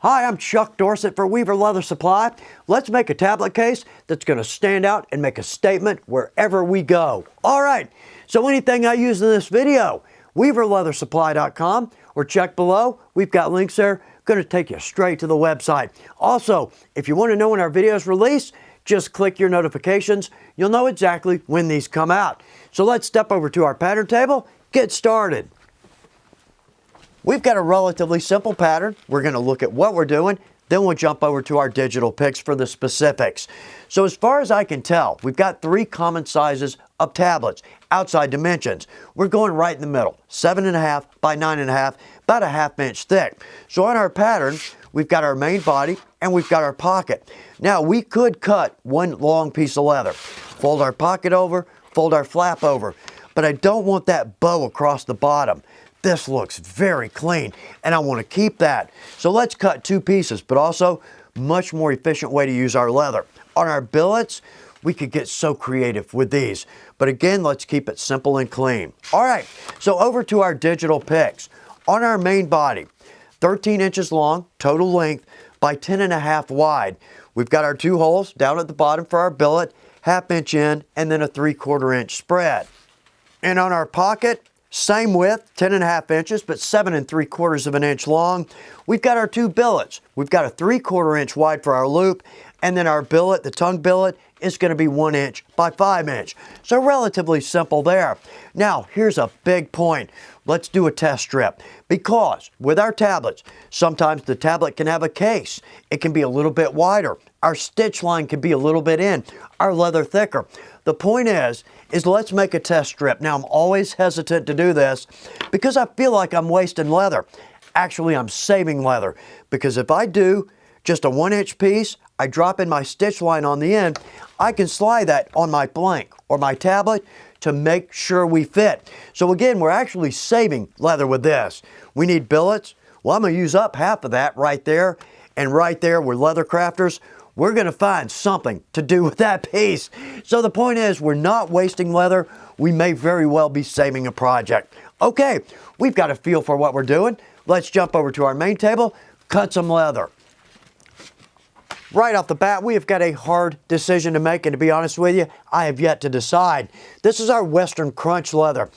Hi, I'm Chuck Dorsett for Weaver Leather Supply. Let's make a tablet case that's going to stand out and make a statement wherever we go. All right, so anything I use in this video, weaverleathersupply.com, or check below. We've got links there, going to take you straight to the website. Also, if you want to know when our videos release, just click your notifications. You'll know exactly when these come out. So let's step over to our pattern table, get started. We've got a relatively simple pattern. We're going to look at what we're doing, then we'll jump over to our digital pics for the specifics. So as far as I can tell, we've got 3 common sizes of tablets, outside dimensions. We're going right in the middle, 7.5 by 9.5, about a 1/2 inch thick. So on our pattern, we've got our main body and we've got our pocket. Now we could cut one long piece of leather, fold our pocket over, fold our flap over, but I don't want that bow across the bottom. This looks very clean and I want to keep that. So let's cut 2 pieces, but also much more efficient way to use our leather. On our billets, we could get so creative with these, but again, let's keep it simple and clean. All right, so over to our digital pics. On our main body, 13 inches long, total length, by 10.5 wide. We've got our 2 holes down at the bottom for our billet, 1/2 inch in, and then a 3/4 inch spread. And on our pocket, same width, 10.5 inches, but 7 3/4 inch long. We've got our 2 billets. We've got a 3/4 inch wide for our loop, and then our billet, the tongue billet, is going to be 1 inch by 5 inch. So relatively simple there. Now, here's a big point. Let's do a test strip, because with our tablets, sometimes the tablet can have a case. It can be a little bit wider. Our stitch line can be a little bit in, our leather thicker. The point is let's make a test strip. Now, I'm always hesitant to do this because I feel like I'm wasting leather. Actually, I'm saving leather, because if I do just a 1 inch piece, I drop in my stitch line on the end, I can slide that on my blank or my tablet to make sure we fit. So again, we're actually saving leather with this. We need billets. Well, I'm going to use up half of that right there, and right there we're leather crafters. We're going to find something to do with that piece. So the point is, we're not wasting leather. We may very well be saving a project. Okay, we've got a feel for what we're doing. Let's jump over to our main table, cut some leather. Right off the bat, we have got a hard decision to make, and to be honest with you, I have yet to decide. This is our Western Crunch leather.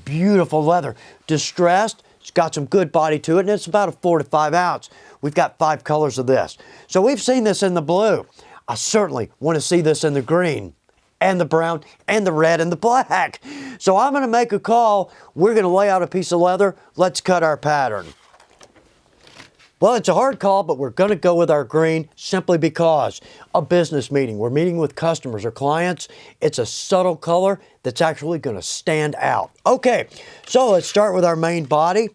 Beautiful leather, distressed. It's got some good body to it, and it's about a 4 to 5 ounce. We've got 5 colors of this. So we've seen this in the blue. I certainly want to see this in the green and the brown and the red and the black. So I'm going to make a call. We're going to lay out a piece of leather. Let's cut our pattern. Well, it's a hard call, but we're going to go with our green simply because a business meeting. We're meeting with customers or clients. It's a subtle color that's actually going to stand out. Okay, so let's start with our main body.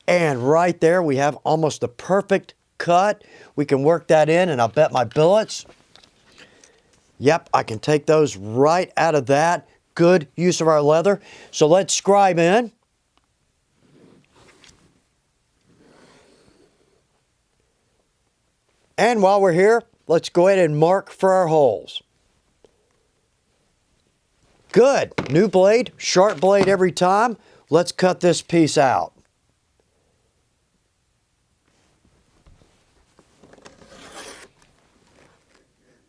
And right there, we have almost the perfect cut. We can work that in, and I'll bet my billets. Yep, I can take those right out of that. Good use of our leather. So let's scribe in. And while we're here, let's go ahead and mark for our holes. Good. New blade, sharp blade every time. Let's cut this piece out.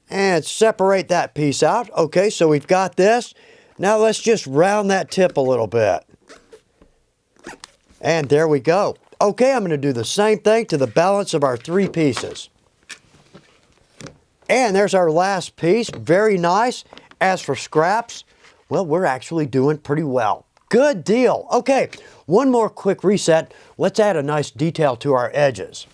And separate that piece out. Okay, so we've got this. Now let's just round that tip a little bit. And there we go. Okay, I'm going to do the same thing to the balance of our 3 pieces. And there's our last piece. Very nice. As for scraps, well, we're actually doing pretty well. Good deal. Okay, one more quick reset. Let's add a nice detail to our edges.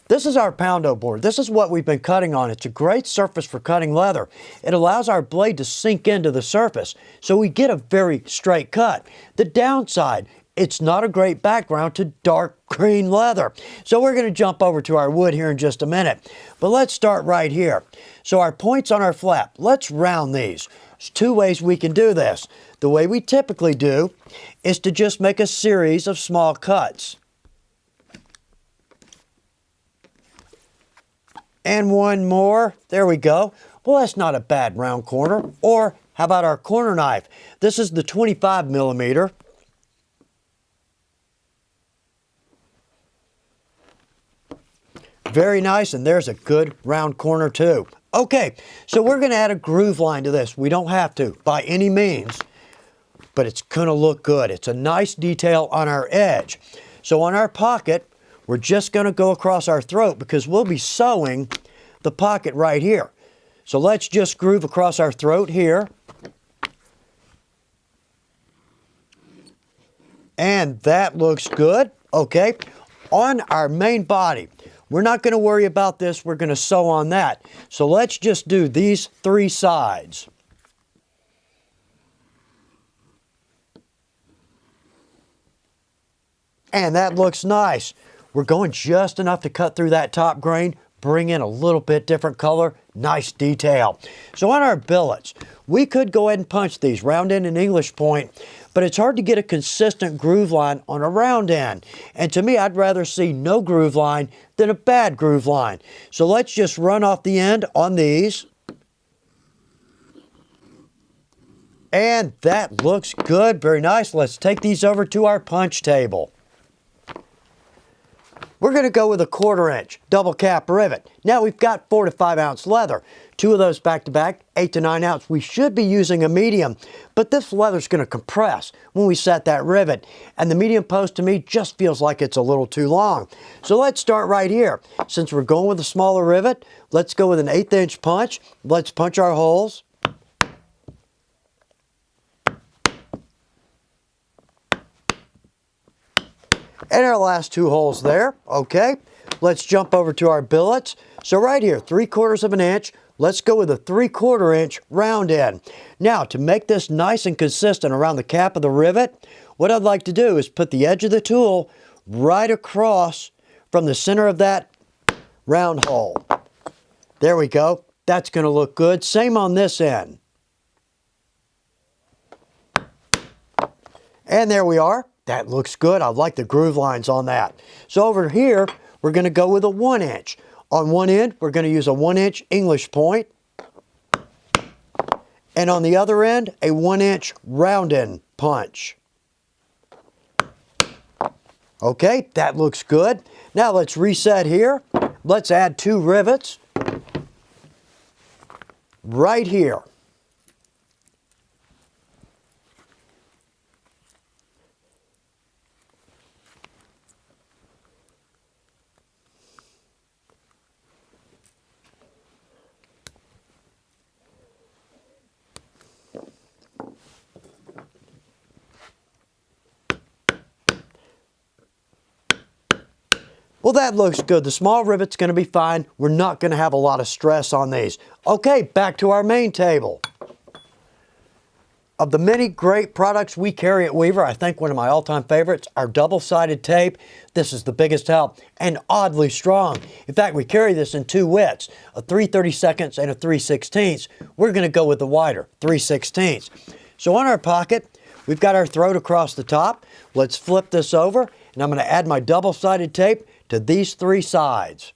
This is our poundo board. This is what we've been cutting on. It's a great surface for cutting leather. It allows our blade to sink into the surface, so we get a very straight cut. The downside, it's not a great background to dark green leather. So we're going to jump over to our wood here in just a minute. But let's start right here. So our points on our flap, let's round these. There's 2 ways we can do this. The way we typically do is to just make a series of small cuts. And one more. There we go. Well, that's not a bad round corner. Or how about our corner knife? This is the 25 millimeter. Very nice, and there's a good round corner too. Okay, so we're going to add a groove line to this. We don't have to by any means, but it's going to look good. It's a nice detail on our edge. So on our pocket, we're just going to go across our throat because we'll be sewing the pocket right here. So let's just groove across our throat here. And that looks good. Okay, on our main body, we're not going to worry about this. We're going to sew on that. So let's just do these 3 sides. And that looks nice. We're going just enough to cut through that top grain, bring in a little bit different color, nice detail. So on our billets, we could go ahead and punch these round end and English point, but it's hard to get a consistent groove line on a round end. And to me, I'd rather see no groove line than a bad groove line. So let's just run off the end on these. And that looks good, very nice. Let's take these over to our punch table. We're going to go with a 1/4 inch double cap rivet. Now we've got 4 to 5 ounce leather. 2 of those back to back, 8 to 9 ounce. We should be using a medium, but this leather's going to compress when we set that rivet. And the medium post to me just feels like it's a little too long. So let's start right here. Since we're going with a smaller rivet, let's go with an 1/8 inch punch. Let's punch our holes. And our last 2 holes there. Okay, let's jump over to our billets. So right here, 3/4 of an inch. Let's go with a 3/4 inch round end. Now, to make this nice and consistent around the cap of the rivet, what I'd like to do is put the edge of the tool right across from the center of that round hole. There we go. That's going to look good. Same on this end. And there we are. That looks good. I like the groove lines on that. So over here, we're going to go with a 1 inch. On one end, we're going to use a 1 inch English point. And on the other end, a 1 inch round end punch. Okay, that looks good. Now let's reset here. Let's add 2 rivets right here. Well, that looks good. The small rivet's going to be fine. We're not going to have a lot of stress on these. Okay, back to our main table. Of the many great products we carry at Weaver, I think one of my all-time favorites, our double-sided tape. This is the biggest help and oddly strong. In fact, we carry this in 2 widths, a 3/32 and a 3/16. We're going to go with the wider 3/16. So on our pocket, we've got our throat across the top. Let's flip this over, and I'm going to add my double-sided tape to these 3 sides.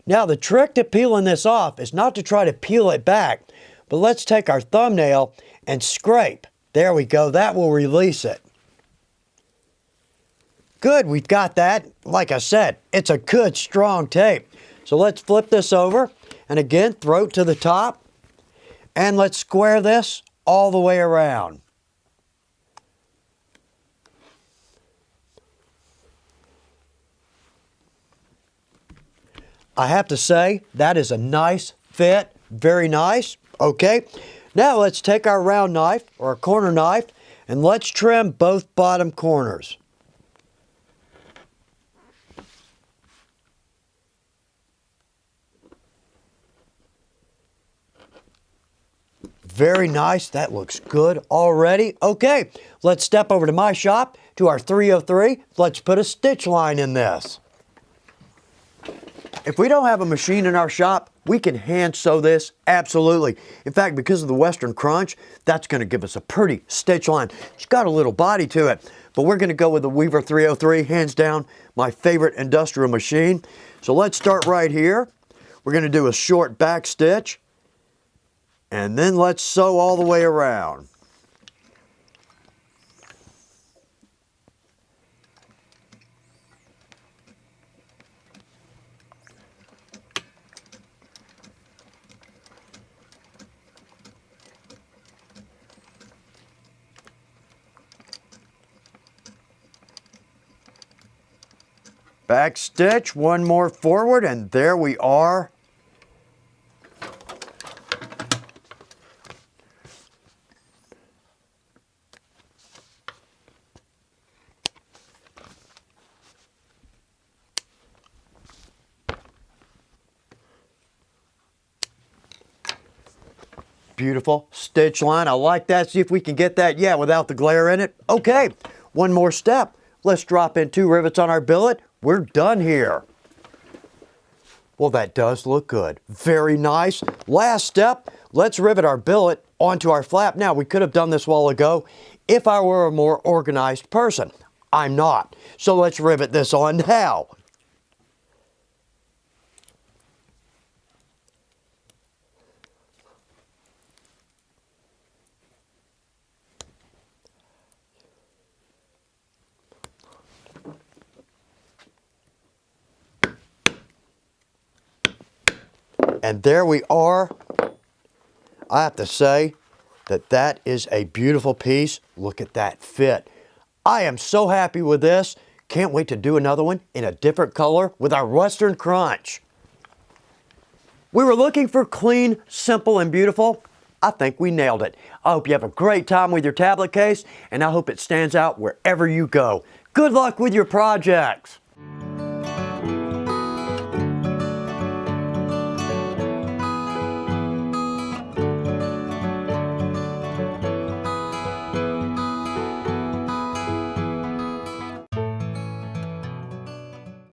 Now the trick to peeling this off is not to try to peel it back, but let's take our thumbnail and scrape. There we go, that will release it. Good, we've got that. Like I said, it's a good strong tape. So let's flip this over, and again, throat to the top, and let's square this all the way around. I have to say, that is a nice fit, very nice. Okay, now let's take our round knife, or a corner knife, and let's trim both bottom corners. Very nice, that looks good already. Okay, let's step over to my shop, to our 303. Let's put a stitch line in this. If we don't have a machine in our shop, we can hand sew this, absolutely. In fact, because of the Western Crunch, that's going to give us a pretty stitch line. It's got a little body to it, but we're going to go with the Weaver 303, hands down, my favorite industrial machine. So let's start right here. We're going to do a short back stitch, And then let's sew all the way around. Back stitch, one more forward, and there we are. Beautiful stitch line. I like that. See if we can get that, yeah, without the glare in it. Okay, one more step. Let's drop in 2 rivets on our billet. We're done here. Well, that does look good. Very nice. Last step, let's rivet our billet onto our flap. Now, we could have done this a while ago if I were a more organized person. I'm not. So let's rivet this on now. And there we are. I have to say that that is a beautiful piece. Look at that fit. I am so happy with this. Can't wait to do another one in a different color with our Western Crunch. We were looking for clean, simple, and beautiful. I think we nailed it. I hope you have a great time with your tablet case, and I hope it stands out wherever you go. Good luck with your projects.